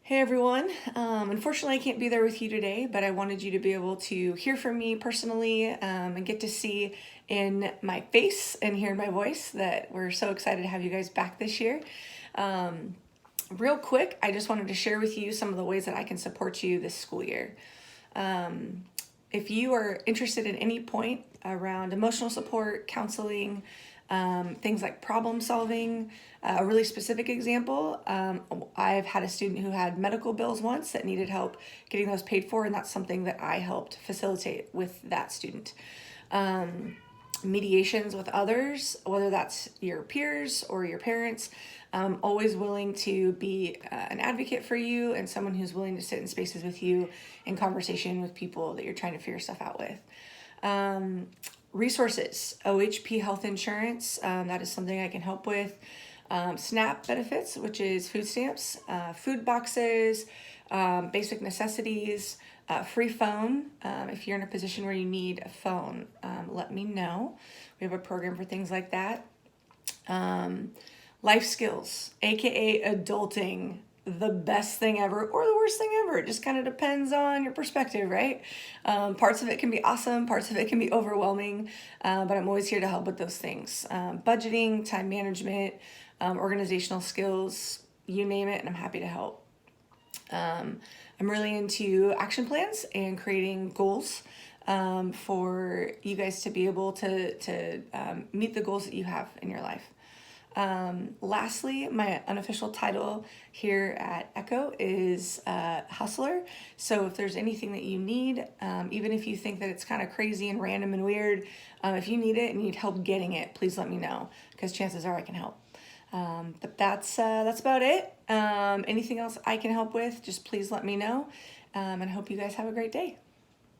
Hey everyone. Unfortunately, I can't be there with you today, but I wanted you to be able to hear from me personally and get to see in my face and hear my voice that we're so excited to have you guys back this year. Um, Real quick, I just wanted to share with you some of the ways that I can support you this school year. If you are interested in any point around emotional support, counseling, things like problem solving, a really specific example, I've had a student who had medical bills once that needed help getting those paid for, and that's something that I helped facilitate with that student. Mediations with others, whether that's your peers or your parents, always willing to be an advocate for you and someone who's willing to sit in spaces with you in conversation with people that you're trying to figure stuff out with. Resources, OHP health insurance, that is something I can help with. SNAP benefits, which is food stamps, food boxes, basic necessities, free phone. If you're in a position where you need a phone, let me know. We have a program for things like that. Life skills, aka adulting, the best thing ever or the worst thing ever. It just kind of depends on your perspective, right? Parts of it can be awesome, parts of it can be overwhelming, but I'm always here to help with those things. Budgeting, time management, organizational skills, you name it, and I'm happy to help. I'm really into action plans and creating goals for you guys to be able to meet the goals that you have in your life. Lastly, my unofficial title here at Echo is Hustler. So if there's anything that you need, even if you think that it's kind of crazy and random and weird, if you need it and need help getting it, please let me know because chances are I can help. But that's about it. Anything else I can help with, just please let me know. And I hope you guys have a great day.